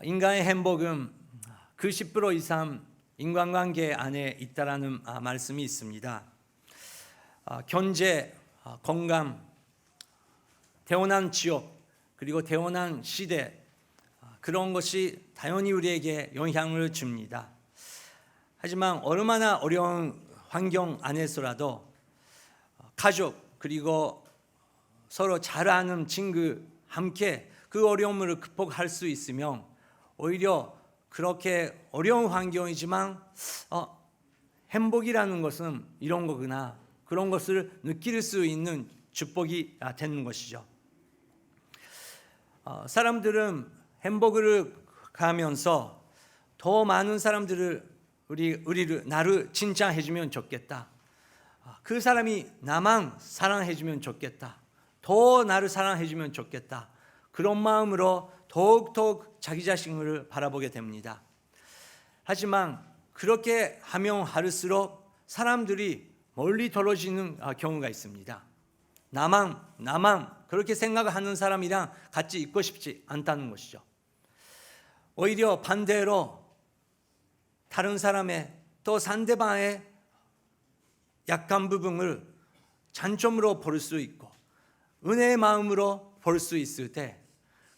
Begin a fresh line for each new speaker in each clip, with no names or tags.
인간의 행복은 그 10% 이상 인간관계 안에 있다라는 말씀이 있습니다. 경제, 건강, 태어난 지역, 그리고 태어난 시대, 그런 것이 당연히 우리에게 영향을 줍니다. 하지만 얼마나 어려운 환경 안에서라도 가족 그리고 서로 잘 아는 친구 함께 그 어려움을 극복할 수 있으면 오히려 그렇게 어려운 환경이지만 행복이라는 것은 이런 거구나, 그런 것을 느낄 수 있는 축복이 되는 것이죠. 사람들은 행복을 가면서 더 많은 사람들을 나를 칭찬해주면 좋겠다. 그 사람이 나만 사랑해주면 좋겠다. 더 나를 사랑해주면 좋겠다. 그런 마음으로 더욱더욱 자기 자신을 바라보게 됩니다. 하지만 그렇게 하면 할수록 사람들이 멀리 떨어지는 경우가 있습니다. 나만 그렇게 생각하는 사람이랑 같이 있고 싶지 않다는 것이죠. 오히려 반대로 다른 사람의 또 상대방의 약한 부분을 장점으로 볼 수 있고 은혜의 마음으로 볼 수 있을 때,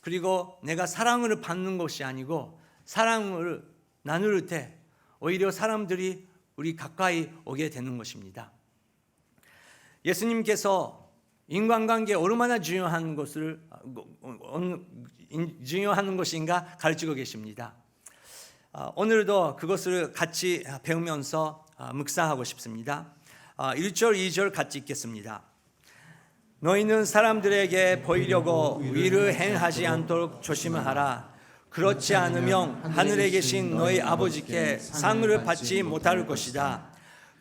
그리고 내가 사랑을 받는 것이 아니고 사랑을 나눌 때 오히려 사람들이 우리 가까이 오게 되는 것입니다. 예수님께서 인간관계 얼마나 중요한 것인가 가르치고 계십니다. 오늘도 그것을 같이 배우면서 묵상하고 싶습니다. 1절 2절 같이 읽겠습니다. 너희는 사람들에게 보이려고 위를 행하지 않도록 조심하라. 그렇지 않으면 하늘에 계신 너희 아버지께 상을 받지 못할 것이다.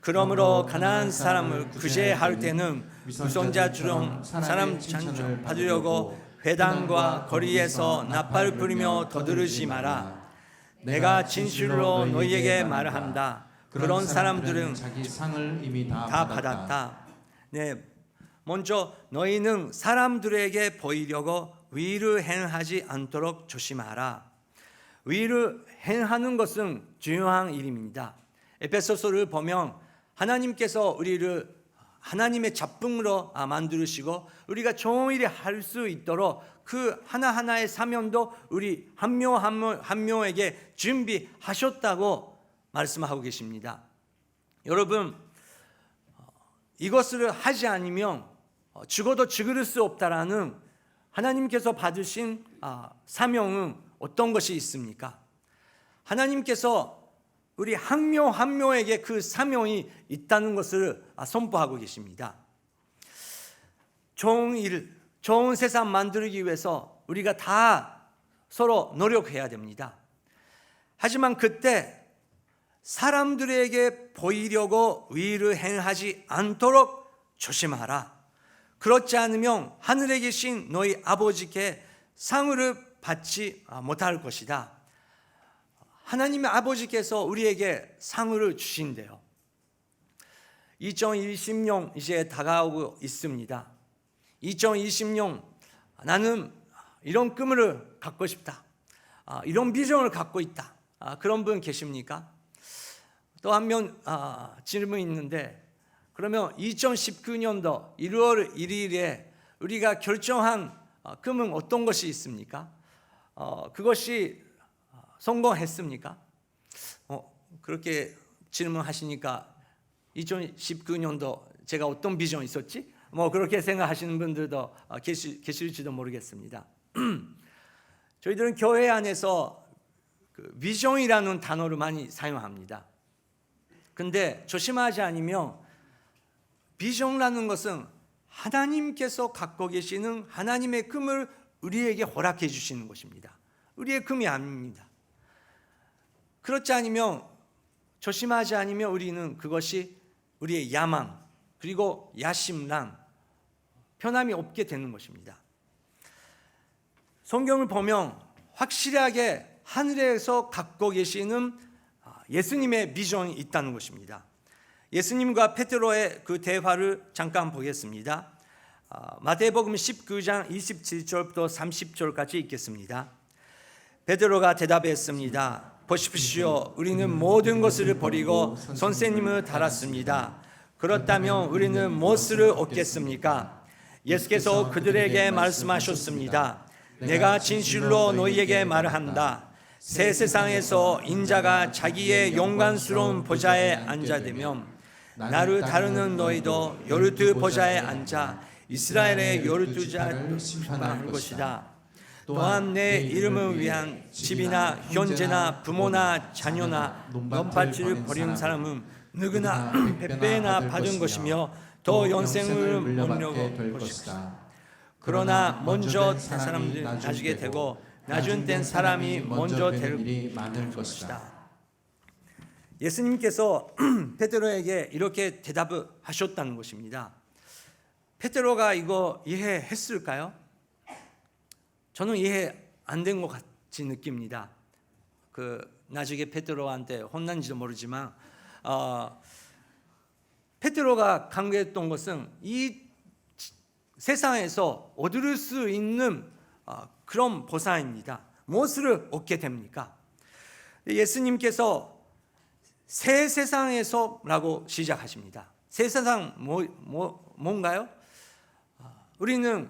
그러므로 가난한 사람을 구제할 때는 우선자처럼 사람 찬조 받으려고 회당과 거리에서 나팔 부리며 더들으지 마라. 내가 진실로 너희에게 말한다. 그런 사람들은
자기 상을 이미 다
받았다. 먼저 너희는 사람들에게 보이려고 위를 행하지 않도록 조심하라. 위를 행하는 것은 중요한 일입니다. 에베소서를 보면 하나님께서 우리를 하나님의 작품으로 만드시고 우리가 좋은 일을 할 수 있도록 그 하나하나의 사명도 우리 한 명 한 명에게 준비하셨다고 말씀하고 계십니다. 여러분, 이것을 하지 않으면 죽어도 죽을 수 없다라는 하나님께서 받으신 사명은 어떤 것이 있습니까? 하나님께서 우리 한 명 한 명에게 그 사명이 있다는 것을 선포하고 계십니다. 좋은 일, 좋은 세상 만들기 위해서 우리가 다 서로 노력해야 됩니다. 하지만 그때 사람들에게 보이려고 위를 행하지 않도록 조심하라. 그렇지 않으면 하늘에 계신 너희 아버지께 상을 받지 못할 것이다. 하나님의 아버지께서 우리에게 상을 주신대요. 2020년 이제 다가오고 있습니다. 2020년 나는 이런 꿈을 갖고 싶다. 이런 비전을 갖고 있다. 그런 분 계십니까? 또 한 명 질문이 있는데, 그러면 2019년도 1월 1일에 우리가 결정한 꿈은 어떤 것이 있습니까? 그것이 성공했습니까? 그렇게 질문하시니까 2019년도 제가 어떤 비전이 있었지? 그렇게 생각하시는 분들도 계실지도 모르겠습니다. 저희들은 교회 안에서 비전이라는 단어를 많이 사용합니다. 근데 조심하지 않으면 비전이라는 것은 하나님께서 갖고 계시는 하나님의 꿈을 우리에게 허락해 주시는 것입니다. 우리의 꿈이 아닙니다. 그렇지 않으면, 조심하지 않으면 우리는 그것이 우리의 야망 그리고 야심랑 변함이 없게 되는 것입니다. 성경을 보면 확실하게 하늘에서 갖고 계시는 예수님의 비전이 있다는 것입니다. 예수님과 베드로의 그 대화를 잠깐 보겠습니다. 마태복음 19장 27절부터 30절까지 읽겠습니다. 베드로가 대답했습니다. 보십시오. 우리는 모든 것을 버리고 선생님을 따랐습니다. 그렇다면 우리는 무엇을 얻겠습니까? 예수께서 그들에게 말씀하셨습니다. 내가 진실로 너희에게 말한다. 새 세상에서 인자가 자기의 영광스러운 보좌에 앉아되면 나를 따르는 너희도 요르트 보좌에 앉아 이스라엘의 요르트 자를 심판할 것이다. 또한 내 이름을 위한 집이나 현재나 부모나 자녀나 논밭을 버린 사람은 누구나 백배나 받은 것이며 더 연생을 못녀고 것이다. 그러나 먼저 된 사람들이 나중에 되고 나중 된 사람이 먼저 될
일이 많을 것이다.
예수님께서 베드로에게 이렇게 대답을 하셨다는 것입니다. 베드로가 이거 이해했을까요? 저는 이해 안 된 것 같이 느낍니다. 나중에 베드로한테 혼난지도 모르지만 베드로가 강조했던 것은 이 세상에서 얻을 수 있는 그런 보상입니다. 무엇을 얻게 됩니까? 예수님께서 새 세상에서라고 시작하십니다. 새 세상 뭔가요? 우리는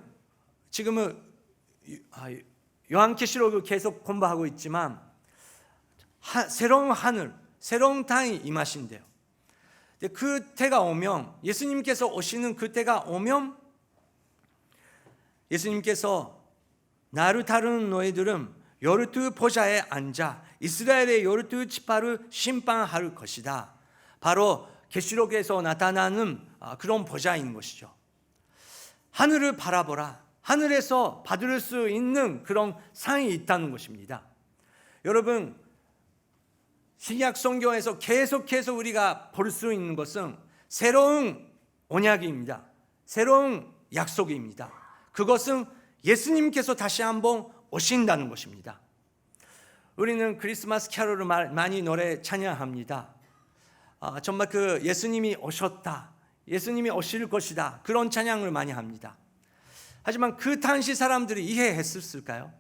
지금은 요한계시록을 계속 공부하고 있지만 새로운 하늘, 새로운 땅이 임하신대요. 그 때가 오면 예수님께서 오시는 그 때가 오면 예수님께서 나를 따르는 너희들은 요르트 보좌에 앉아 이스라엘의 요르트 지파를 심판할 것이다. 바로 계시록에서 나타나는 그런 보좌인 것이죠. 하늘을 바라보라. 하늘에서 받을 수 있는 그런 상이 있다는 것입니다. 여러분, 신약 성경에서 계속해서 우리가 볼 수 있는 것은 새로운 언약입니다. 새로운 약속입니다. 그것은 예수님께서 다시 한번 오신다는 것입니다. 우리는 크리스마스 캐롤을 많이 노래 찬양합니다. 정말 예수님이 오셨다, 예수님이 오실 것이다, 그런 찬양을 많이 합니다. 하지만 그 당시 사람들이 이해했을까요?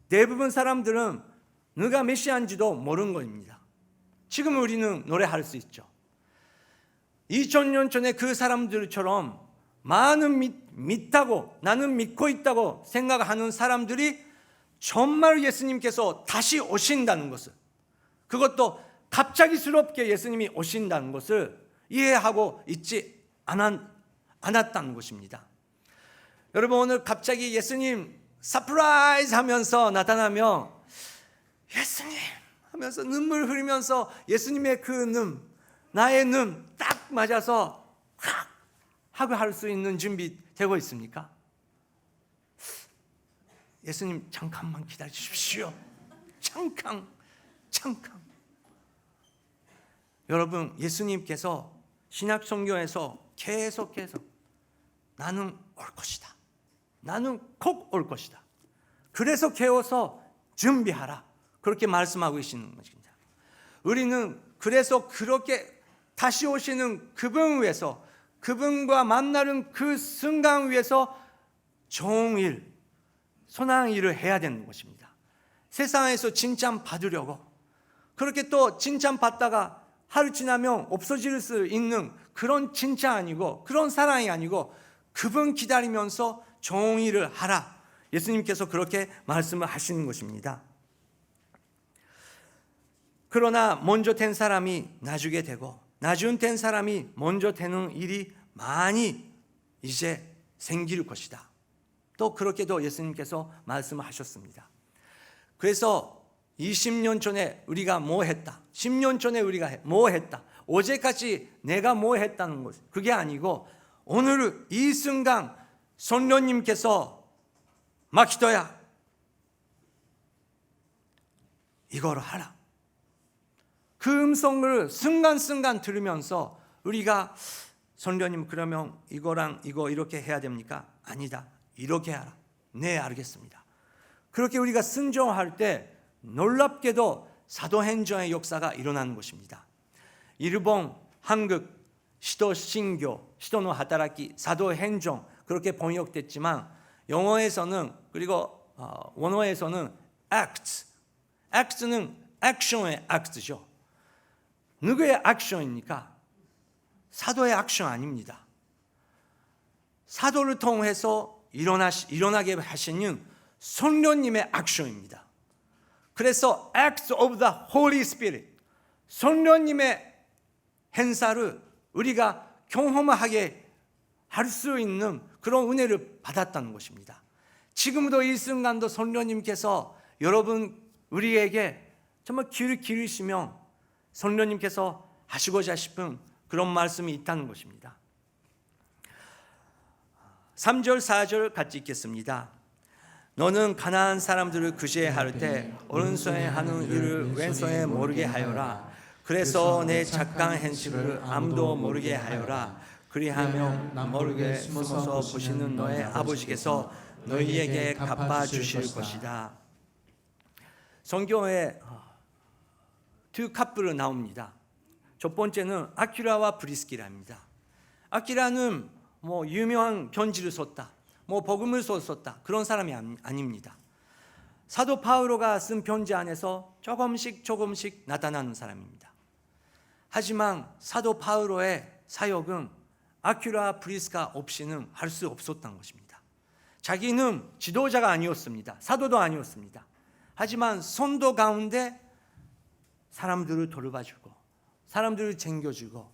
대부분 사람들은 누가 메시아인지도 모르는 것입니다. 지금 우리는 노래할 수 있죠. 2000년 전에 그 사람들처럼 많은 믿다고, 나는 믿고 있다고 생각하는 사람들이 정말 예수님께서 다시 오신다는 것을, 그것도 갑자기스럽게 예수님이 오신다는 것을 이해하고 있지 않았다는 것입니다. 여러분, 오늘 갑자기 예수님 서프라이즈 하면서 나타나면 예수님 하면서 눈물 흘리면서 예수님의 나의 눈 딱 맞아서 확 하고 할 수 있는 준비 되고 있습니까? 예수님 잠깐만 기다려 주십시오. 잠깐. 여러분, 예수님께서 신약 성경에서 계속해서 나는 올 것이다. 나는 꼭 올 것이다. 그래서 깨워서 준비하라. 그렇게 말씀하고 계시는 것입니다. 우리는 그래서 그렇게 다시 오시는 그분 위해서, 그분과 만나는 그 순간 위해서 좋은 일, 선한 일을 해야 되는 것입니다. 세상에서 칭찬 받으려고, 그렇게 또 칭찬 받다가 하루 지나면 없어질 수 있는 그런 칭찬 아니고, 그런 사랑이 아니고, 그분 기다리면서 좋은 일을 하라. 예수님께서 그렇게 말씀을 하시는 것입니다. 그러나 먼저 된 사람이 나중에 되고, 나중 된 사람이 먼저 되는 일이 많이 이제 생길 것이다. 또 그렇게도 예수님께서 말씀하셨습니다. 그래서 20년 전에 우리가 뭐 했다, 10년 전에 우리가 뭐 했다, 어제까지 내가 뭐 했다는 것, 그게 아니고 오늘 이 순간 성령님께서 마키토야 이거를 하라. 그 음성을 순간순간 들으면서 우리가 성령님 그러면 이거랑 이거 이렇게 해야 됩니까? 아니다, 이렇게 하라. 네, 알겠습니다. 그렇게 우리가 순종할 때 놀랍게도 사도행전의 역사가 일어나는 것입니다. 일본, 한국, 시도신교, 시도노 하다라키, 사도행전 그렇게 번역됐지만 영어에서는, 그리고 원어에서는 acts. acts는 액션의 act죠. 누구의 액션입니까? 사도의 액션 아닙니다. 사도를 통해서 일어나게 하시는 성령님의 액션입니다. 그래서 acts of the Holy Spirit, 성령님의 행사를 우리가 경험하게 할 수 있는 그런 은혜를 받았다는 것입니다. 지금도 이 순간도 성령님께서 여러분 우리에게 정말 귀를 기울이시며 성령님께서 하시고자 싶은 그런 말씀이 있다는 것입니다. 3절 4절 같이 읽겠습니다. 너는 가난한 사람들을 그시할 때 오른손에 하는 일을 왼손에 모르게 하여라. 그래서 내 착한 행실을 아무도 모르게 하여라. 그리하면 모르게 숨어서 보시는 너의 아버지께서 너희에게 갚아주실 것이다. 성경에 두 커플이 나옵니다. 첫 번째는 아퀴라와 브리스키라입니다. 아퀴라는 유명한 편지를 썼다, 복음을 썼다, 그런 사람이 아닙니다. 사도 바울가 쓴 편지 안에서 조금씩 나타나는 사람입니다. 하지만 사도 바울의 사역은 아퀴라 브리스카 없이는 할 수 없었던 것입니다. 자기는 지도자가 아니었습니다. 사도도 아니었습니다. 하지만 선도 가운데 사람들을 돌봐주고 사람들을 챙겨주고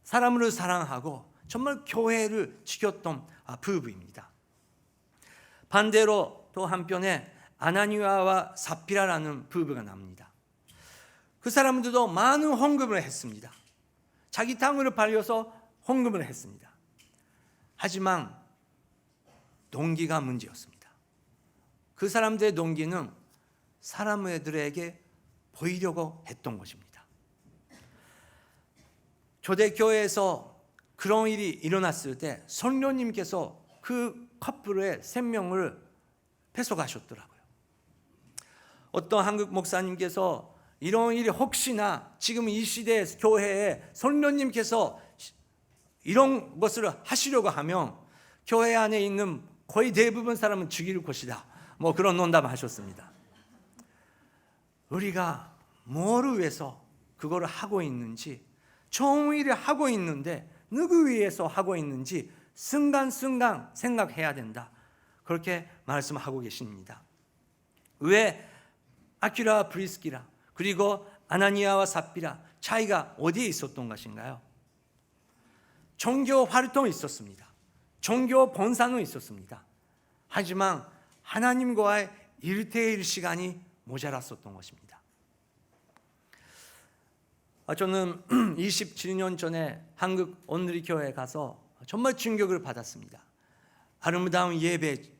사람을 사랑하고 정말 교회를 지켰던 부부입니다. 반대로 또 한편에 아나니아와 삽비라라는 부부가 납니다. 그 사람들도 많은 헌금을 했습니다. 자기 땅을 팔려서 헌금을 했습니다. 하지만 동기가 문제였습니다. 그 사람들의 동기는 사람들에게 보이려고 했던 것입니다. 초대교회에서 그런 일이 일어났을 때 성령님께서 그 커플의 생명을 뺏어가셨더라고요. 어떤 한국 목사님께서 이런 일이 혹시나 지금 이 시대의 교회에 성령님께서 이런 것을 하시려고 하면 교회 안에 있는 거의 대부분 사람은 죽일 것이다, 그런 농담하셨습니다. 우리가 뭐를 위해서 그거를 하고 있는지, 좋은 일을 하고 있는데 누구 위해서 하고 있는지 순간순간 생각해야 된다, 그렇게 말씀하고 계십니다. 왜 아퀴라 브리스키라 그리고 아나니아와 삽비라 차이가 어디에 있었던 것인가요? 종교 활동이 있었습니다. 종교 본사는 있었습니다. 하지만 하나님과의 1대1 시간이 모자랐었던 것입니다. 저는 27년 전에 한국 온누리 교회에 가서 정말 충격을 받았습니다. 아름다운 예배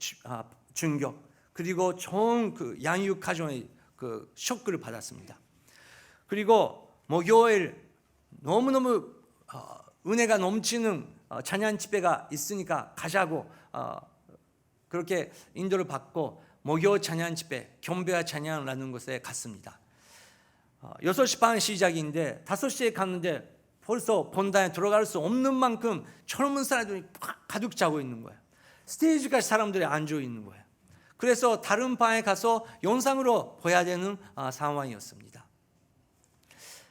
충격, 그리고 좋은 그 양육 가정의 그 쇼크를 받았습니다. 그리고 목요일 너무너무 은혜가 넘치는 찬양 집회가 있으니까 가자고 그렇게 인도를 받고 목요 찬양 집회, 경배와 찬양이라는 곳에 갔습니다. 6시 반 시작인데 5시에 갔는데 벌써 본당에 들어갈 수 없는 만큼 젊은 사람들이 가득 차고 있는 거예요. 스테이지까지 사람들이 앉아 있는 거예요. 그래서 다른 방에 가서 영상으로 봐야 되는 상황이었습니다.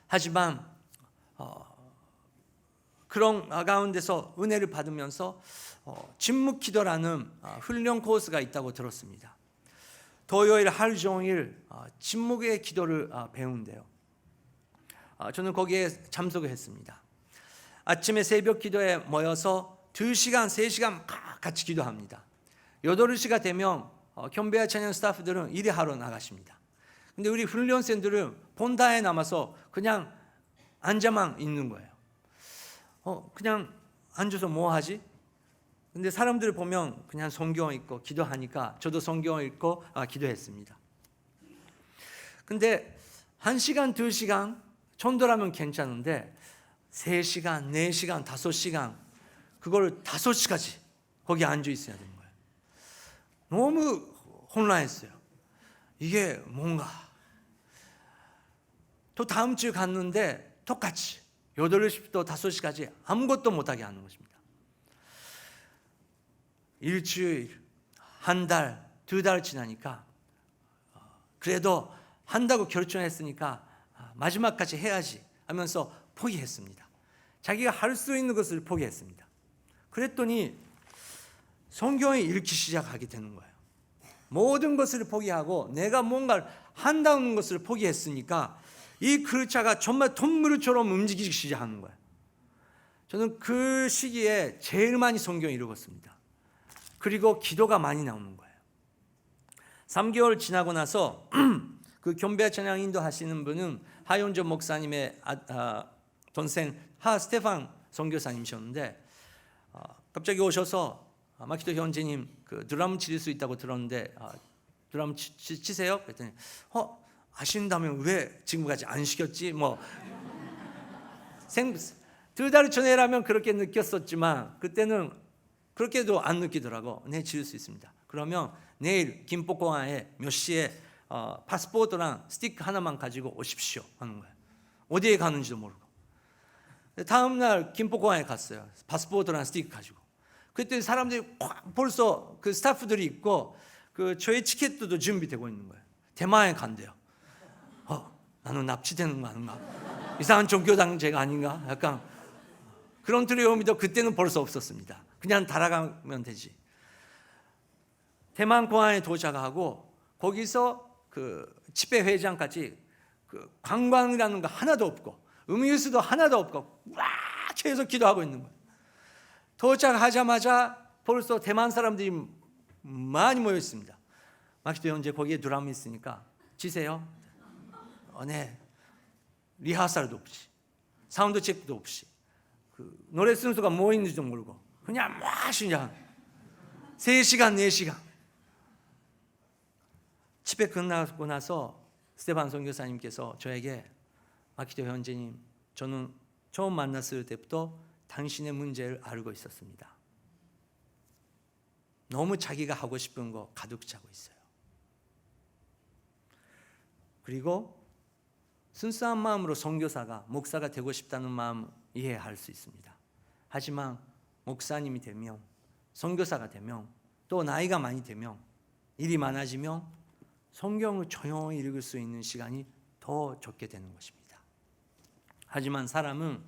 하지만 그런 가운데서 은혜를 받으면서 침묵 기도라는 훈련 코스가 있다고 들었습니다. 토요일 하루 종일 침묵의 기도를 배운대요. 저는 거기에 참석을 했습니다. 아침에 새벽 기도에 모여서 2시간, 3시간 같이 기도합니다. 8시가 되면 경배와 찬양 스타프들은 일하러 나가십니다. 근데 우리 훈련생들은 본당에 남아서 그냥 앉아만 있는 거예요. 그냥 앉아서 뭐 하지? 근데 사람들을 보면 그냥 성경 읽고 기도하니까 저도 성경 읽고 기도했습니다. 근데 1시간, 2시간 정도라면 괜찮은데 3시간, 4시간, 5시간 그걸 5시까지 거기 앉아 있어야 되는 거예요. 너무 혼란했어요. 이게 뭔가. 또 다음 주에 갔는데 똑같이 8시부터 5시까지 아무것도 못하게 하는 것입니다. 일주일, 한 달, 2달 지나니까 그래도 한다고 결정했으니까 마지막까지 해야지 하면서 포기했습니다. 자기가 할 수 있는 것을 포기했습니다. 그랬더니 성경을 읽기 시작하게 되는 거예요. 모든 것을 포기하고 내가 뭔가를 한다는 것을 포기했으니까 이 글자가 정말 동물처럼 움직이기 시작하는 거예요. 저는 그 시기에 제일 많이 성경을 읽었습니다. 그리고 기도가 많이 나오는 거예요. 3개월 지나고 나서 그 경배 찬양 인도하시는 분은 하윤조 목사님의 동생 하 스테판 선교사님이셨는데 갑자기 오셔서 마키토 형제님 그 드럼 칠 수 있다고 들었는데 드럼 치세요? 그랬더니 아신다면 왜 지금까지 안 시켰지? 뭐 2달 전에라면 그렇게 느꼈었지만 그때는 그렇게도 안 느끼더라고. 네, 칠 수 있습니다. 그러면 내일 김포공항에 몇 시에 파스포르트랑 스티커 하나만 가지고 오십시오 하는 거예요. 어디에 가는지도 모르고. 다음 날 김포공항에 갔어요. 파스포르트랑 스티커 가지고. 그때 사람들이 벌써 그 스타프들이 있고 그 저희 티켓도 준비되고 있는 거예요. 대만에 간대요. 나는 납치되는 거 아닌가? 이상한 종교단체가 아닌가? 약간 그런 두려움이도 그때는 벌써 없었습니다. 그냥 달아가면 되지. 대만 공항에 도착하고 거기서 그 집회 회장까지 그 관광이라는 거 하나도 없고 음료수도 하나도 없고 와 계속 기도하고 있는 거예요. 도착하자마자 벌써 대만 사람들이 많이 모여 있습니다. 마키토 형제 거기에 드럼이 있으니까 치세요. 네. 리허설도 없이 사운드 체크도 없이 그 노래 순서가 뭐 있는지도 모르고 그냥 그냥 3시간 4시간 집회 끝나고 나서 스테반 선교사님께서 저에게 마키토 형제님 저는 처음 만났을 때부터 당신의 문제를 알고 있었습니다. 너무 자기가 하고 싶은 거 가득 차고 있어요. 그리고 순수한 마음으로 선교사가 목사가 되고 싶다는 마음 이해할 수 있습니다. 하지만 목사님이 되면 선교사가 되면 또 나이가 많이 되면 일이 많아지면 성경을 조용히 읽을 수 있는 시간이 더 적게 되는 것입니다. 하지만 사람은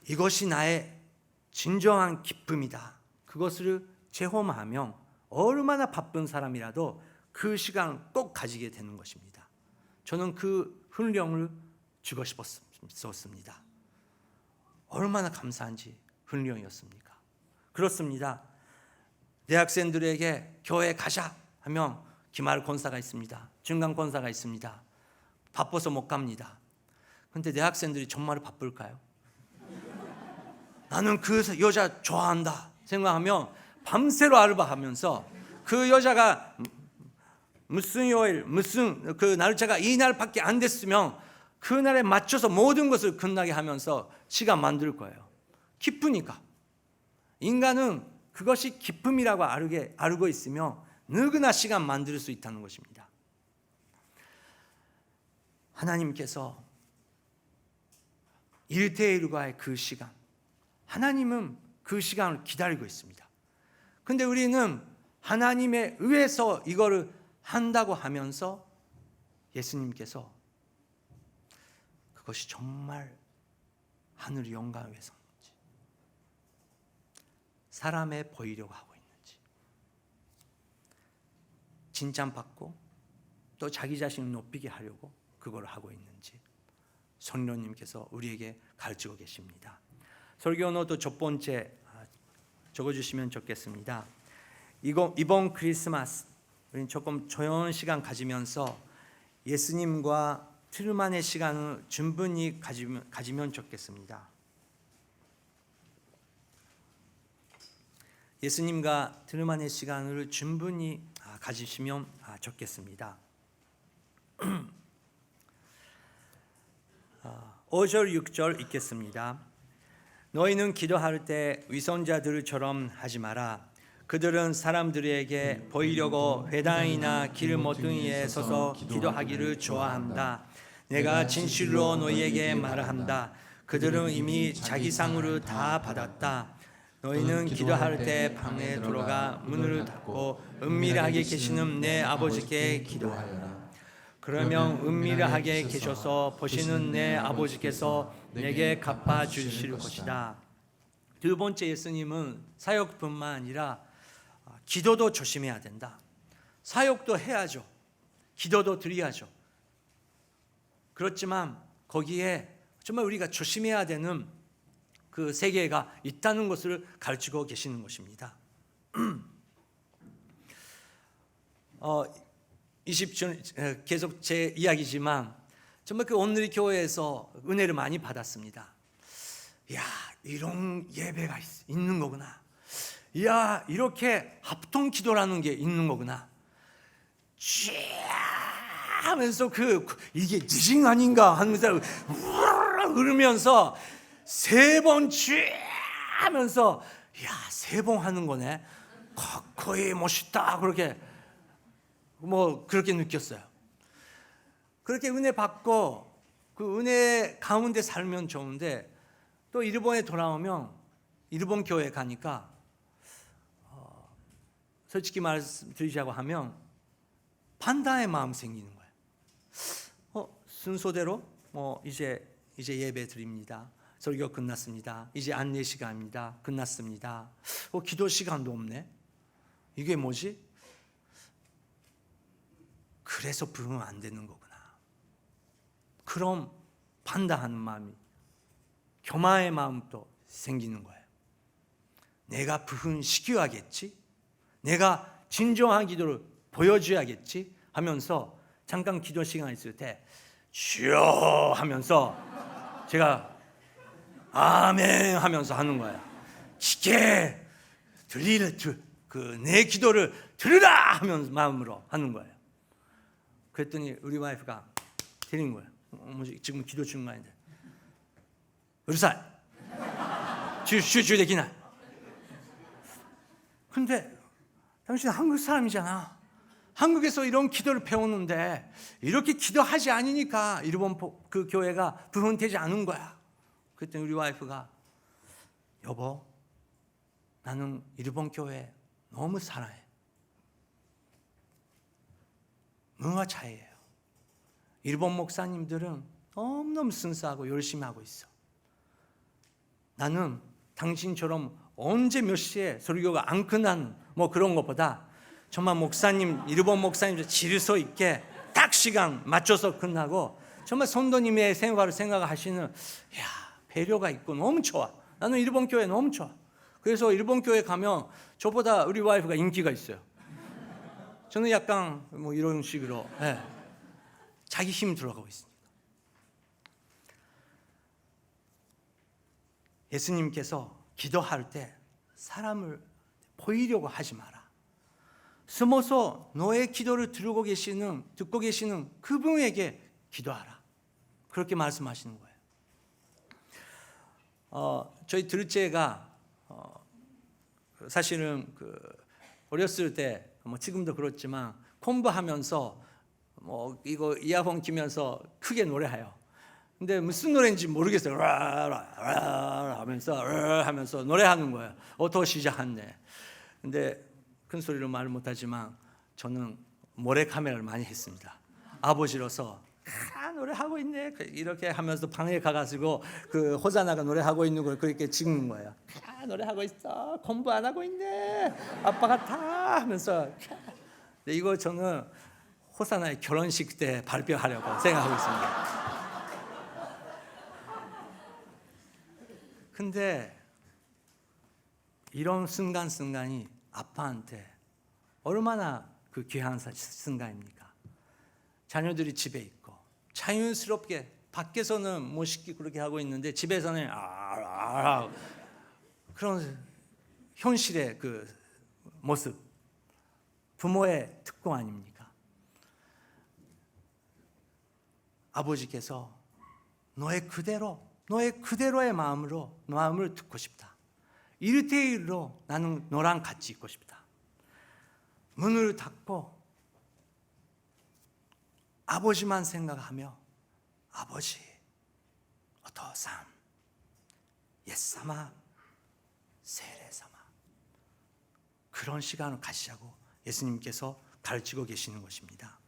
이것이 나의 진정한 기쁨이다. 그것을 체험하면 얼마나 바쁜 사람이라도 그 시간을 꼭 가지게 되는 것입니다. 저는 그 훈련을 주고 싶었습니다. 얼마나 감사한지 훈련이었습니까? 그렇습니다. 대학생들에게 교회 가자 하면 기말 권사가 있습니다. 중간 권사가 있습니다. 바빠서 못 갑니다. 그런데 대학생들이 정말 바쁠까요? 나는 그 여자 좋아한다 생각하면 밤새로 알바하면서 그 여자가 무슨 요일 무슨 그 날짜가 이 날밖에 안 됐으면 그 날에 맞춰서 모든 것을 끝나게 하면서 시간 만들 거예요. 기쁘니까. 인간은 그것이 기쁨이라고 알고 있으며 누구나 시간 만들 수 있다는 것입니다. 하나님께서 1대1과의 그 시간, 하나님은 그 시간을 기다리고 있습니다. 근데 우리는 하나님에 의해서 이거를 한다고 하면서 예수님께서 그것이 정말 하늘의 영광을 위해서인지 사람에 보이려고 하고 있는지 칭찬받고 또 자기 자신을 높이게 하려고 그걸 하고 있는지 성령님께서 우리에게 가르치고 계십니다. 설교 노트 첫 번째 적어주시면 좋겠습니다. 이번 크리스마스 우리는 조금 조용한 시간 가지면서 예수님과 틀만의 시간을 충분히 가지면 좋겠습니다. 예수님과 틀만의 시간을 충분히 가지시면 좋겠습니다. 5절 6절 읽겠습니다. 너희는 기도할 때 위선자들처럼 하지 마라. 그들은 사람들에게 보이려고 회당이나 길 모퉁이에 서서 기도하기를 좋아한다. 내가 진실로 너희에게 말한다. 그들은 이미 자기 상을 다 받았다. 너희는 기도할 때 방에 들어가 문을 닫고 은밀하게 계시는 내 아버지께 기도하여라. 그러면 은밀하게 계셔서 보시는 내 아버지께서 내게 갚아주실 것이다. 두 번째, 예수님은 사역뿐만 아니라 기도도 조심해야 된다. 사역도 해야죠. 기도도 드려야죠. 그렇지만 거기에 정말 우리가 조심해야 되는 그 세계가 있다는 것을 가르치고 계시는 것입니다. 20절 계속 제 이야기지만 정말 그 오늘 교회에서 은혜를 많이 받았습니다. 야, 이런 예배가 있는 거구나. 야, 이렇게 합동 기도라는 게 있는 거구나. 쥐 하면서 이게 지진 아닌가 하면서 흐르면서 세 번 쥐 하면서 야, 세 번 하는 거네. 거의 멋있다. 그렇게 느꼈어요. 그렇게 은혜 받고 그 은혜 가운데 살면 좋은데 또 일본에 돌아오면 일본 교회 가니까 솔직히 말씀드리자고 하면 반대의 마음 생기는 거예요. 순서대로 이제 예배 드립니다. 설교 끝났습니다. 이제 안내 시간입니다. 끝났습니다. 기도 시간도 없네. 이게 뭐지? 그래서 부흥 안 되는 거구나. 그럼 반대하는 마음이, 교만의 마음도 생기는 거예요. 내가 부흥 시켜야겠지? 내가 진정한 기도를 보여줘야겠지? 하면서 잠깐 기도 시간 있을 때 주여 하면서 제가 아멘 하면서 하는 거예요. 기게 내 기도를 들으라 하면서 마음으로 하는 거예요. 그랬더니 우리 와이프가 드린 거예요. 지금 기도 중간인데 으르사이 주되기나. 근데 당신 한국 사람이잖아. 한국에서 이런 기도를 배웠는데 이렇게 기도하지 않으니까 일본 그 교회가 부흥되지 않은 거야. 그랬더니 우리 와이프가 여보, 나는 일본 교회 너무 사랑해. 문화 차이예요. 일본 목사님들은 너무너무 순수하고 열심히 하고 있어. 나는 당신처럼 언제 몇 시에 설교가 안 끝나는 그런 것보다 정말 일본 목사님들 질서 있게 딱 시간 맞춰서 끝나고 정말 성도님의 생활을 생각하시는 배려가 있고 너무 좋아. 나는 일본 교회 너무 좋아. 그래서 일본 교회 가면 저보다 우리 와이프가 인기가 있어요. 저는 약간 이런 식으로 자기 힘 들어가고 있습니다. 예수님께서 기도할 때 사람을 보이려고 하지 마라. 숨어서 너의 기도를 듣고 계시는 그분에게 기도하라. 그렇게 말씀하시는 거예요. 저희 둘째가 사실은 어렸을 때 지금도 그렇지만 공부하면서 이거 이어폰 끼면서 크게 노래해요. 근데 무슨 노래인지 모르겠어요. 하면서 노래하는 거예요. 더 시작한대. 근데 큰 소리로 말을 못하지만 저는 모래 카메라를 많이 했습니다. 아버지로서 노래하고 있네 이렇게 하면서 방에 가가지고 그 호자나가 노래하고 있는 걸 그렇게 찍는 거예요. 노래하고 있어. 공부 안 하고 있네. 아빠가 다 하면서. 근데 이거 저는 호사나의 결혼식 때 발표하려고 생각하고 있습니다. 근데 이런 순간순간이 아빠한테 얼마나 그 귀한 순간입니까? 자녀들이 집에 있고 자연스럽게 밖에서는 멋있게 그렇게 하고 있는데 집에서는 그런 현실의 그 모습, 부모의 특권 아닙니까? 아버지께서 너의 그대로의 마음을 듣고 싶다. 1대1로 나는 너랑 같이 있고 싶다. 문을 닫고 아버지만 생각하며 아버지, 오토산, 예사마, 세례사마 그런 시간을 가지자고 예수님께서 가르치고 계시는 것입니다.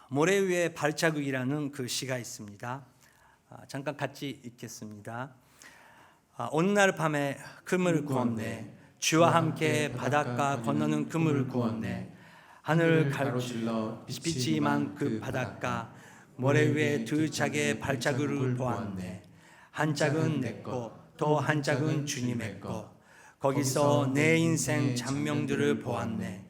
모래 위에 발자국이라는 그 시가 있습니다. 잠깐 같이 읽겠습니다. 어느 날 밤에 그물 구웠네. 주와 함께 바닷가 건너는 그물 구웠네. 하늘 가로질러 빛이 임한 그 바닷가 모래 위에 두 짝의 발자국을 보았네. 한 짝은 내 거, 또 한 짝은 주님의 거. 거기서 내 인생 잔명들을 보았네.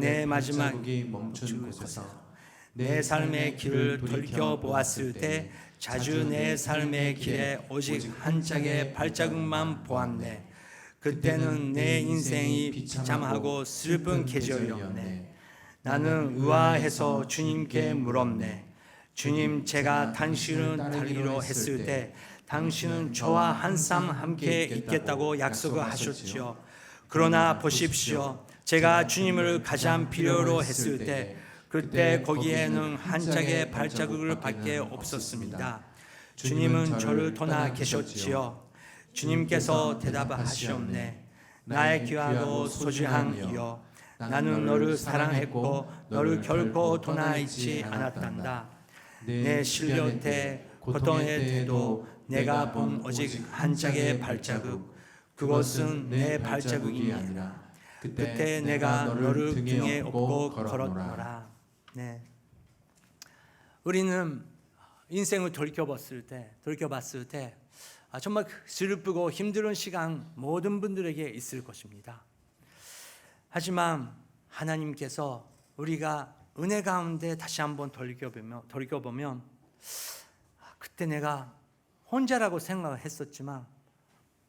내 마지막이 멈춘 곳에서 내 삶의 길을 돌이켜보았을 때 자주 내 삶의 길에 오직 한 짝의 발자국만 보았네. 그때는 내 인생이 비참하고 슬픈 계절이었네. 나는 의아해서 주님께 물었네. 주님, 제가 당신을 따르기로 했을 때 당신은 저와 한삼 함께 있겠다고 약속을 하셨지요. 그러나 보십시오. 제가 주님을 가장 필요로 했을 때 그때 거기에는 한 짝의 발자국을 밖에 없었습니다. 주님은 저를 떠나 계셨지요. 주님께서 대답하시옵네. 나의 귀하고 소중한 이여, 나는 너를 사랑했고 너를 결코 떠나 있지 않았단다. 내 신령 때 고통의 때도 내가 본 오직 한 짝의 발자국, 그것은 내 발자국이 아니라 그때 내가 너를 등에 업고 걸었노라. 네. 우리는 인생을 돌이켜봤을 때 정말 슬프고 힘든 시간 모든 분들에게 있을 것입니다. 하지만 하나님께서 우리가 은혜 가운데 다시 한번 돌이켜보면 그때 내가 혼자라고 생각을 했었지만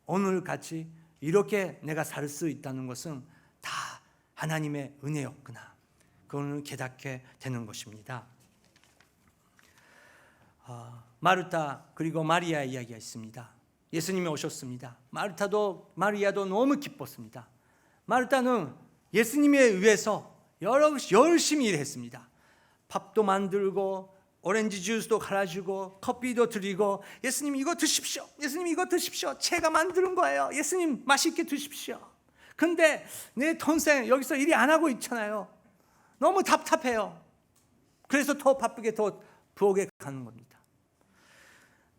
오늘같이 이렇게 내가 살 수 있다는 것은 다 하나님의 은혜였구나. 그거는 깨닫게 되는 것입니다. 마르타 그리고 마리아 이야기가 있습니다. 예수님이 오셨습니다. 마리아도 너무 기뻤습니다. 마르타는 예수님에 의해서 열심히 일했습니다. 밥도 만들고 오렌지 주스도 갈아주고 커피도 드리고 예수님 이거 드십시오. 예수님 이거 드십시오. 제가 만드는 거예요. 예수님 맛있게 드십시오. 근데 내 동생 여기서 일이 안 하고 있잖아요. 너무 답답해요. 그래서 더 바쁘게 더 부엌에 가는 겁니다.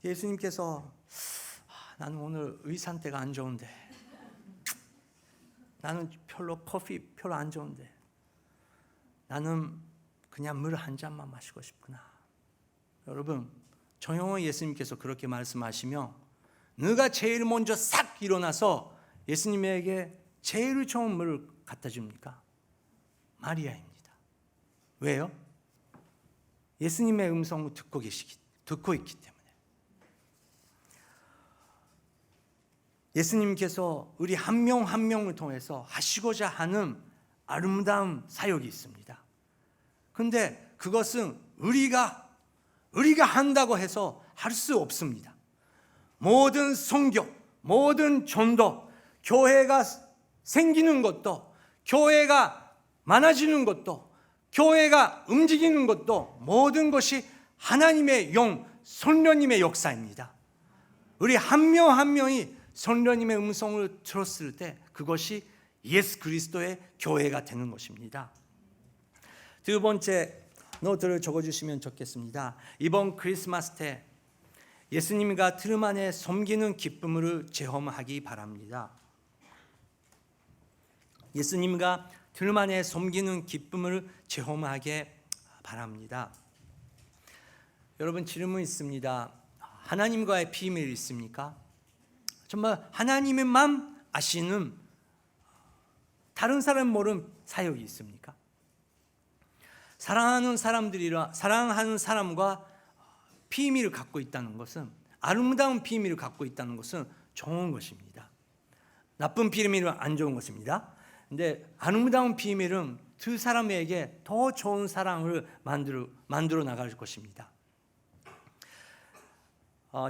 예수님께서 나는 오늘 의 상태가 안 좋은데, 나는 커피 별로 안 좋은데, 나는 그냥 물 한 잔만 마시고 싶구나. 여러분, 정영호 예수님께서 그렇게 말씀하시며 누가 제일 먼저 싹 일어나서 예수님에게 제일 좋은 물을 갖다 줍니까? 마리아입니다. 왜요? 예수님의 음성을 듣고 있기 때문에. 예수님께서 우리 한 명 한 명을 통해서 하시고자 하는 아름다운 사역이 있습니다. 근데 그것은 우리가 한다고 해서 할 수 없습니다. 모든 선교, 모든 전도, 교회가 생기는 것도, 교회가 많아지는 것도, 교회가 움직이는 것도 모든 것이 하나님의 영, 성령님의 역사입니다. 우리 한 명 한 명이 성령님의 음성을 들었을 때 그것이 예수 그리스도의 교회가 되는 것입니다. 두 번째 노트를 적어주시면 좋겠습니다. 이번 크리스마스 때 예수님과 틀 안에 섬기는 기쁨을 체험하기 바랍니다. 예수님과 틀 안에 섬기는 기쁨을 체험하게 바랍니다. 여러분 질문 있습니다. 하나님과의 비밀이 있습니까? 정말 하나님만 아시는 다른 사람 모르는 사역이 있습니까? 사랑하는 사람과 비밀을 갖고 있다는 것은, 아름다운 비밀을 갖고 있다는 것은 좋은 것입니다. 나쁜 비밀은 안 좋은 것입니다. 근데 아름다운 비밀은 두 사람에게 더 좋은 사랑을 만들어 나갈 것입니다.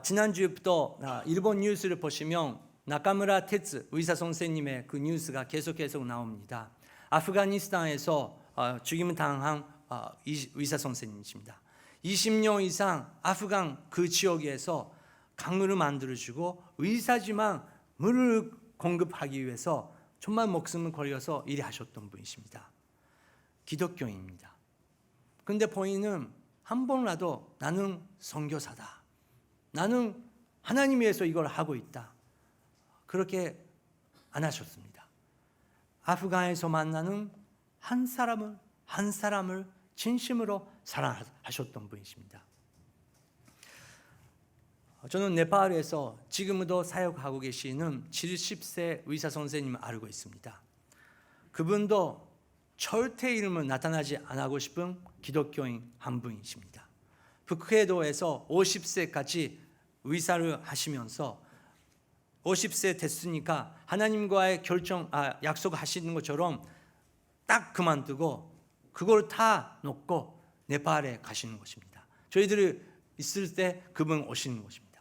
지난주부터 일본 뉴스를 보시면 나카무라 테츠 의사 선생님의 그 뉴스가 계속 나옵니다. 아프가니스탄에서 죽임을 당한 의사 선생님이십니다. 20년 이상 아프간 그 지역에서 강물을 만들어주고 의사지만 물을 공급하기 위해서 정말 목숨을 걸려서 일하셨던 분이십니다. 기독교인입니다. 근데 본인은 한 번이라도 나는 선교사다, 나는 하나님 위해서 이걸 하고 있다, 그렇게 안 하셨습니다. 아프간에서 만나는 한 사람을 진심으로 사랑하셨던 분이십니다. 저는 네팔에서 지금도 사역하고 계시는 70세 의사 선생님 알고 있습니다. 그분도 절대 이름을 나타나지 않고 싶은 기독교인 한 분이십니다. 북해도에서 50세까지 의사를 하시면서 50세 됐으니까 하나님과의 약속하시는 것처럼 딱 그만두고 그걸 다 놓고 네팔에 가시는 것입니다. 저희들이 있을 때 그분 오시는 것입니다.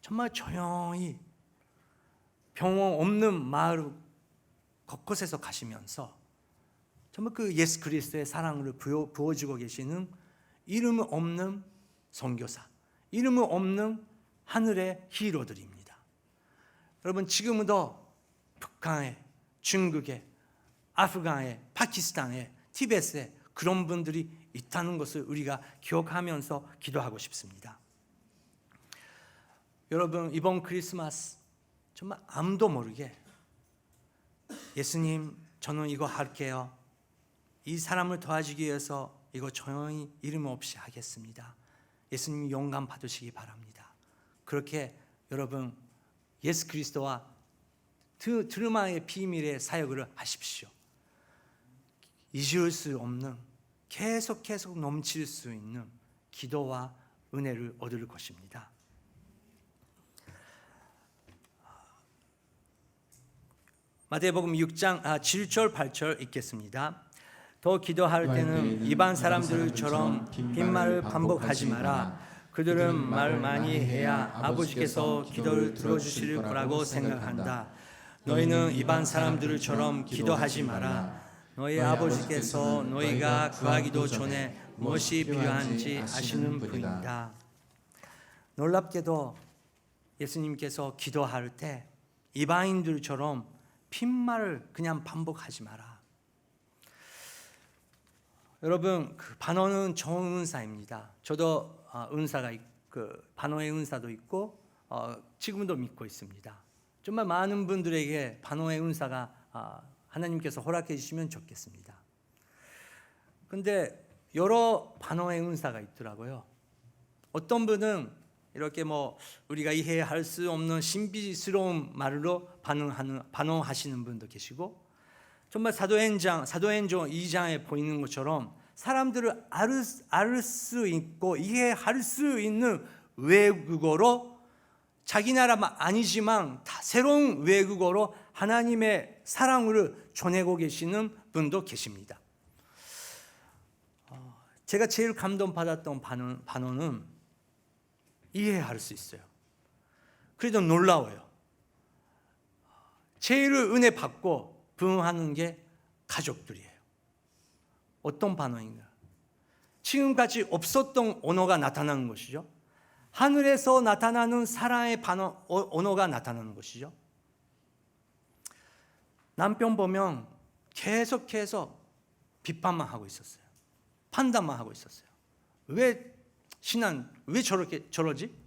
정말 조용히 병원 없는 마을 곳곳에서 가시면서 정말 그 예수 그리스도의 사랑을 부어주고 계시는 이름 없는 선교사, 이름 없는 하늘의 히로들입니다. 여러분, 지금도 북한에, 중국에, 아프간에, 파키스탄에, 티베트에 그런 분들이 있다는 것을 우리가 기억하면서 기도하고 싶습니다. 여러분, 이번 크리스마스 정말 아무도 모르게 예수님, 저는 이거 할게요, 이 사람을 도와주기 위해서 이거 조용히 이름 없이 하겠습니다, 예수님 영감 받으시기 바랍니다. 그렇게 여러분 예수 그리스도와 드라마의 비밀의 사역을 하십시오. 잊을 수 없는, 계속 넘칠 수 있는 기도와 은혜를 얻을 것입니다. 마태복음 6장 7절 8절 읽겠습니다. 더 기도할 때는 일반 사람들처럼 빈말을 반복하지 마라. 그들은 말 많이 해야 아버지께서 기도를 들어주실 거라고 생각한다. 너희는 일반 사람들처럼 기도하지 마라. 너희 아버지께서 너희가 구하기도 전에 무엇이 필요한지 아시는 분이다. 놀랍게도 예수님께서 기도할 때 이방인들처럼 빈말을 그냥 반복하지 마라. 여러분, 그 반어는 좋은 은사입니다. 저도 은사가 반어의 은사도 있고 지금도 믿고 있습니다. 정말 많은 분들에게 반어의 은사가 하나님께서 허락해 주시면 좋겠습니다. 그런데 여러 반어의 은사가 있더라고요. 어떤 분은 이렇게 우리가 이해할 수 없는 신비스러운 말로 반응하시는 분도 계시고, 정말 사도행전 2장에 보이는 것처럼 사람들을 알 수 있고 이해할 수 있는 외국어로, 자기 나라 아니지만 다 새로운 외국어로 하나님의 사랑을 전하고 계시는 분도 계십니다. 제가 제일 감동받았던 반어는 이해할 수 있어요. 그래도 놀라워요. 제일 은혜 받고 부응하는 게 가족들이에요. 어떤 반응인가? 지금까지 없었던 언어가 나타나는 것이죠. 하늘에서 나타나는 사랑의 언어가 나타나는 것이죠. 남편 보면 계속해서 비판만 하고 있었어요. 판단만 하고 있었어요. 왜 저러지?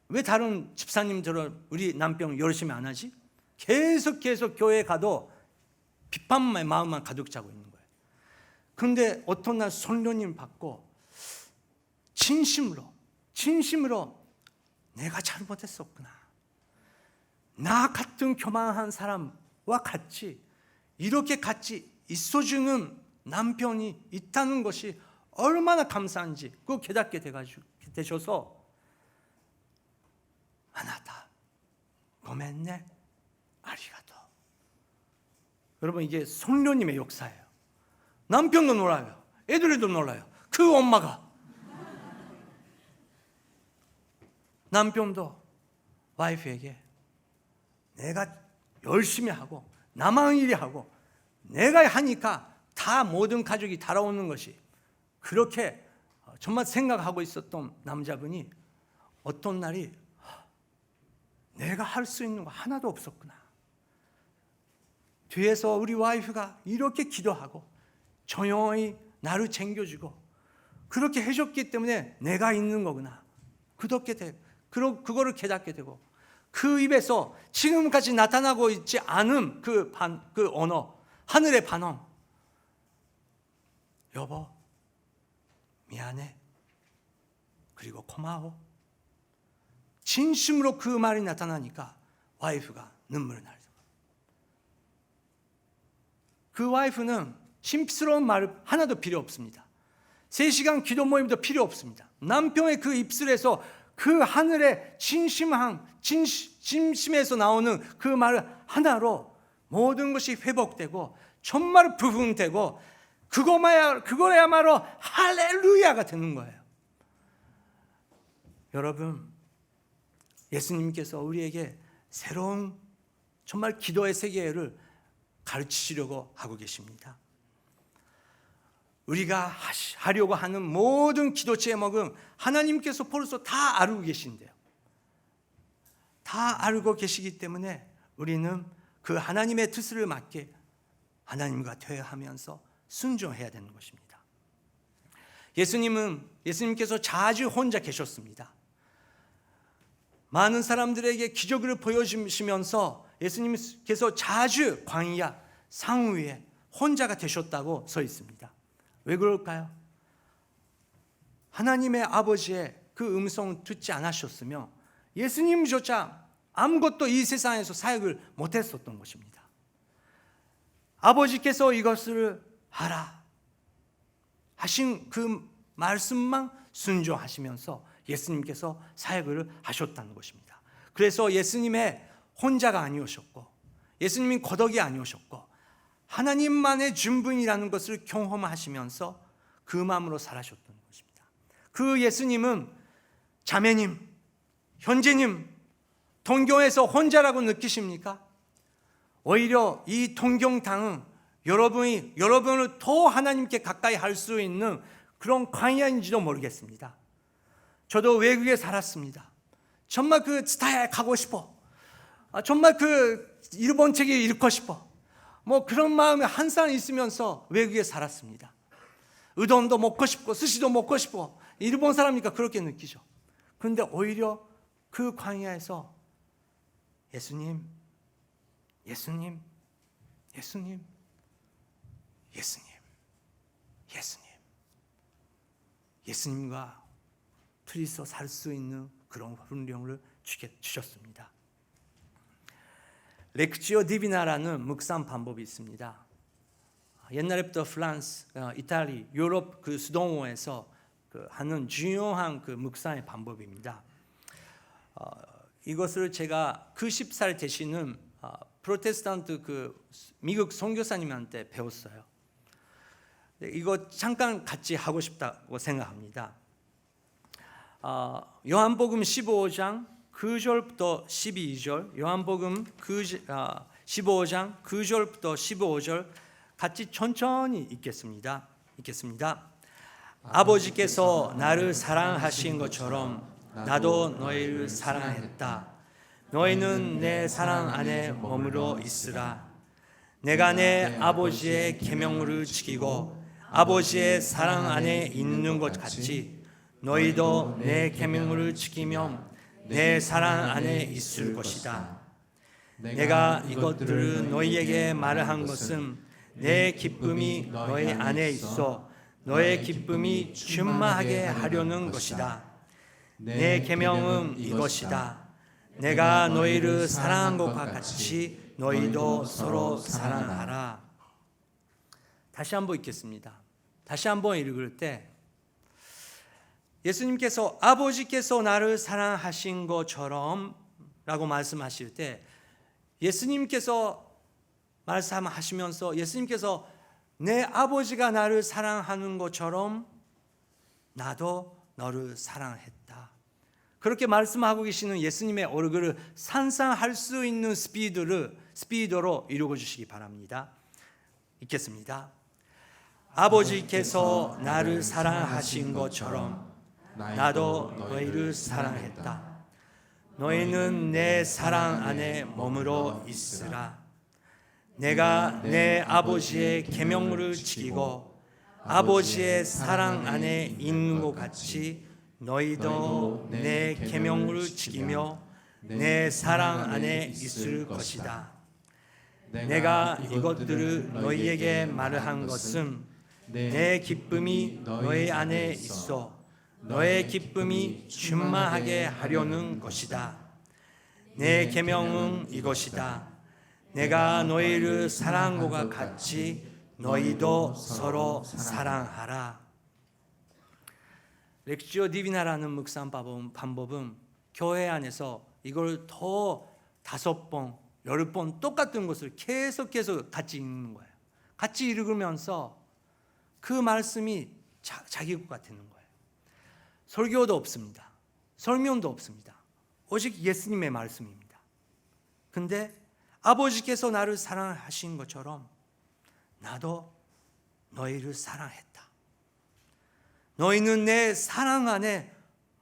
왜 다른 집사님처럼 우리 남편 열심히 안 하지? 계속 교회에 가도 비판의 마음만 가득 차고 있는 거예요. 그런데 어떤 날 성령님 받고 진심으로 내가 잘못했었구나, 나 같은 교만한 사람과 같이 이렇게 같이 있어주는 남편이 있다는 것이 얼마나 감사한지 그거 깨닫게 되셔서 아나다 고멘네 아리가또. 여러분, 이게 성령님의 역사예요. 남편도 놀라요, 애들도 놀라요. 그 엄마가, 남편도 와이프에게 내가 열심히 하고 나만 일이 하고 내가 하니까 다 모든 가족이 달아오는 것이, 그렇게 정말 생각하고 있었던 남자분이 어떤 날이 내가 할 수 있는 거 하나도 없었구나, 뒤에서 우리 와이프가 이렇게 기도하고 조용히 나를 챙겨주고 그렇게 해줬기 때문에 내가 있는 거구나. 그렇게 돼. 그거를 깨닫게 되고 그 입에서 지금까지 나타나고 있지 않은 그 언어, 하늘의 반응. 여보, 미안해. 그리고 고마워. 진심으로 그 말이 나타나니까 와이프가 눈물을 나죠. 그 와이프는 심스러운 말 하나도 필요 없습니다. 3시간 기도 모임도 필요 없습니다. 남편의 그 입술에서 그 하늘의 진심에서 나오는 그 말 하나로 모든 것이 회복되고 정말 부흥되고 그거야말로 할렐루야가 되는 거예요. 여러분, 예수님께서 우리에게 새로운 정말 기도의 세계를 가르치시려고 하고 계십니다. 우리가 하려고 하는 모든 기도 제목은 하나님께서 벌써 다 알고 계신데요. 다 알고 계시기 때문에 우리는 그 하나님의 뜻을 맞게 하나님과 대화하면서 순종해야 되는 것입니다. 예수님께서 자주 혼자 계셨습니다. 많은 사람들에게 기적을 보여주시면서 예수님께서 자주 광야 상위에 혼자가 되셨다고 써 있습니다. 왜 그럴까요? 하나님의 아버지의 그 음성을 듣지 않으셨으며 예수님조차 아무것도 이 세상에서 사역을 못했었던 것입니다. 아버지께서 이것을 하라 하신 그 말씀만 순종하시면서 예수님께서 사역을 하셨다는 것입니다. 그래서 예수님의 혼자가 아니오셨고 예수님이 거덕이 아니오셨고 하나님만의 준분이라는 것을 경험하시면서 그 마음으로 살아셨던 것입니다. 그 예수님은 자매님, 형제님, 동경에서 혼자라고 느끼십니까? 오히려 이 동경당은 여러분을 더 하나님께 가까이 할 수 있는 그런 광야인지도 모르겠습니다. 저도 외국에 살았습니다. 정말 그 스타에 가고 싶어. 정말 그 일본 책에 읽고 싶어. 뭐 그런 마음이 항상 있으면서 외국에 살았습니다. 우동도 먹고 싶고 스시도 먹고 싶고 일본 사람이니까 그렇게 느끼죠. 그런데 오히려 그 광야에서 예수님, 예수님, 예수님, 예수님, 예수님, 예수님과 둘이서 살 수 있는 그런 훈련을 주셨습니다. 렉지오 디비나라는 묵상 방법이 있습니다. 옛날부터 프랑스, 이탈리, 유럽 그 수동호에서 하는 중요한 그 묵상의 방법입니다. 이것을 제가 그 10살 되시는 프로테스탄트 그 미국 선교사님한테 배웠어요. 이거 잠깐 같이 하고 싶다고 생각합니다. 요한복음 15장 9절부터 12절, 요한복음 15장 9절부터 15절 같이 천천히 읽겠습니다. 아버지께서 나를 사랑하신 것처럼 나도 너희를 사랑했다. 너희는 내 사랑 안에 머물러 있으라. 내가 내 아버지의 계명을 지키고 아버지의 사랑 안에 있는 것 같이 너희도 내 계명을 지키면 내 사랑 안에 있을 것이다. 내가 이것들을 너희에게 말한 것은 내 기쁨이 너희 안에 있어 너의 기쁨이 충만하게 하려는 것이다. 내 계명은 이것이다. 내가 너희를 사랑한 것과 같이 너희도 서로 사랑하라. 다시 한번 읽겠습니다. 다시 한번 읽을 때 예수님께서 아버지께서 나를 사랑하신 것처럼 라고 말씀하실 때 예수님께서 말씀하시면서 예수님께서 내 아버지가 나를 사랑하는 것처럼 나도 너를 사랑했다. 그렇게 말씀하고 계시는 예수님의 얼굴을 상상할 수 있는 스피드로 이루어 주시기 바랍니다. 읽겠습니다. 아버지께서 나를 사랑하신 것처럼 나도 너희를 사랑했다. 너희는 내 사랑 안에 머물러 있으라. 내가 내 아버지의 계명을 지키고 아버지의 사랑 안에 있는 것 같이 너희도 내 계명을 지키며 내 사랑 안에 있을 것이다. 내가 이것들을 너희에게 말한 것은 내 기쁨이 너희 안에 있어 너의 기쁨이 충만하게 하려는 것이다. 내 계명은 이것이다. 내가 너희를 사랑한 것과 같이 너희도 서로 사랑하라. 렉시오 디비나라는 묵상 방법은 교회 안에서 이걸 더 5번, 10번 똑같은 것을 계속해서 같이 읽는 거예요. 같이 읽으면서 그 말씀이 자기 것 같는 거예요. 설교도 없습니다. 설명도 없습니다. 오직 예수님의 말씀입니다. 근데 아버지께서 나를 사랑하신 것처럼 나도 너희를 사랑했다. 너희는 내 사랑 안에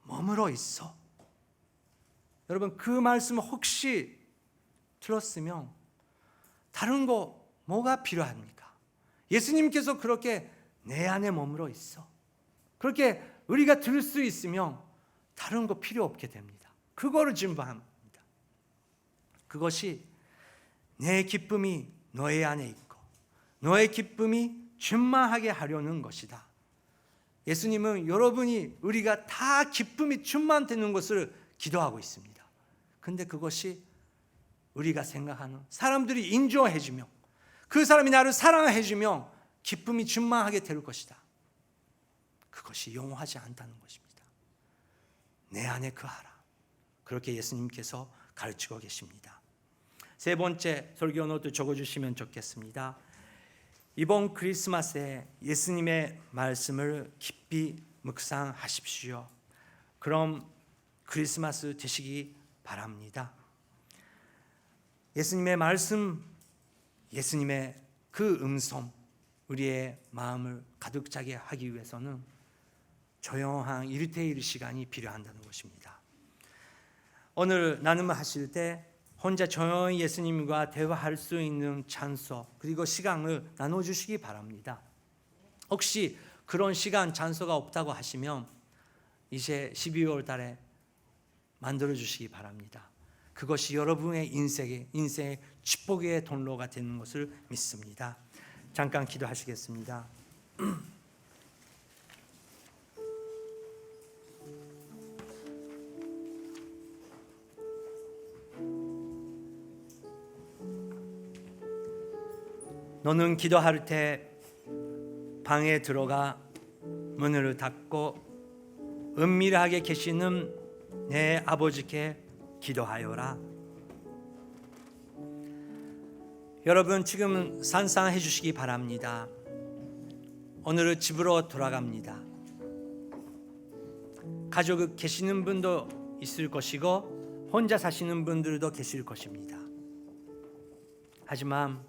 머물러 있어. 여러분, 그 말씀 혹시 들었으면 다른 거 뭐가 필요합니까? 예수님께서 그렇게 내 안에 머물러 있어. 그렇게 우리가 들을 수 있으면 다른 거 필요 없게 됩니다. 그거를 증거합니다. 그것이 내 기쁨이 너의 안에 있고 너의 기쁨이 충만하게 하려는 것이다. 예수님은 여러분이 우리가 다 기쁨이 충만되는 것을 기도하고 있습니다. 근데 그것이 우리가 생각하는 사람들이 인정해주면 그 사람이 나를 사랑해주면 기쁨이 충만하게 될 것이다. 그것이 영원하지 않다는 것입니다. 내 안에 거하라. 그렇게 예수님께서 가르치고 계십니다. 세 번째 설교 노트 적어주시면 좋겠습니다. 이번 크리스마스에 예수님의 말씀을 깊이 묵상하십시오. 그럼 크리스마스 되시기 바랍니다. 예수님의 말씀, 예수님의 그 음성, 우리의 마음을 가득 차게 하기 위해서는 조용한 1:1 시간이 필요한다는 것입니다. 오늘 나눔을 하실 때 혼자 조용히 예수님과 대화할 수 있는 찬소 그리고 시간을 나눠주시기 바랍니다. 혹시 그런 시간 찬소가 없다고 하시면 이제 12월 달에 만들어주시기 바랍니다. 그것이 여러분의 인생의 축복의 통로가 되는 것을 믿습니다. 잠깐 기도하시겠습니다. 너는 기도할 때 방에 들어가 문을 닫고 은밀하게 계시는 내 아버지께 기도하여라. 여러분 지금 상상해 주시기 바랍니다. 오늘은 집으로 돌아갑니다. 가족 계시는 분도 있을 것이고 혼자 사시는 분들도 계실 것입니다. 하지만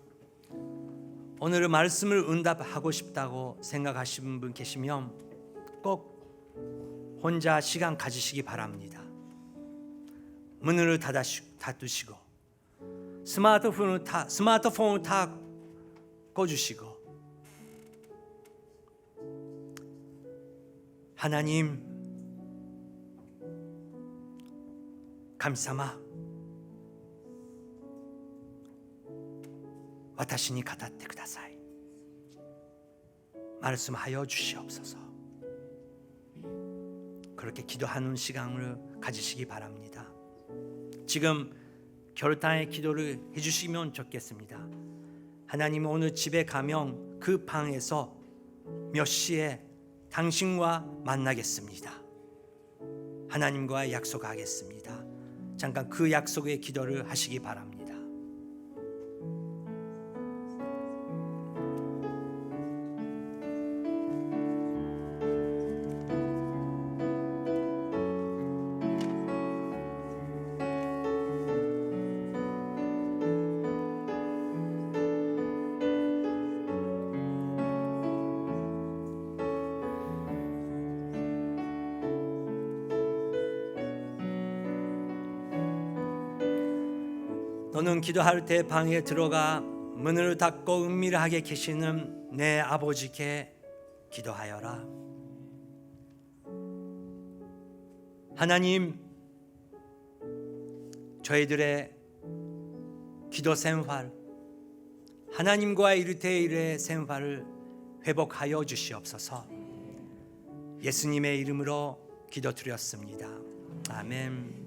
오늘 말씀을 응답하고 싶다고 생각하시는 분 계시면 꼭 혼자 시간 가지시기 바랍니다. 문을 닫으시고 스마트폰을 다 꺼주시고 하나님 감사마 와타시니 가다테 쿠다사이 말씀하여 주시옵소서. 그렇게 기도하는 시간을 가지시기 바랍니다. 지금 결단의 기도를 해주시면 좋겠습니다. 하나님 오늘 집에 가면 그 방에서 몇 시에 당신과 만나겠습니다. 하나님과 약속하겠습니다. 잠깐 그 약속의 기도를 하시기 바랍니다. 너는 기도할 때 방에 들어가 문을 닫고 은밀하게 계시는 내 아버지께 기도하여라. 하나님, 저희들의 기도 생활, 하나님과 1:1의 생활을 회복하여 주시옵소서. 예수님의 이름으로 기도드렸습니다. 아멘.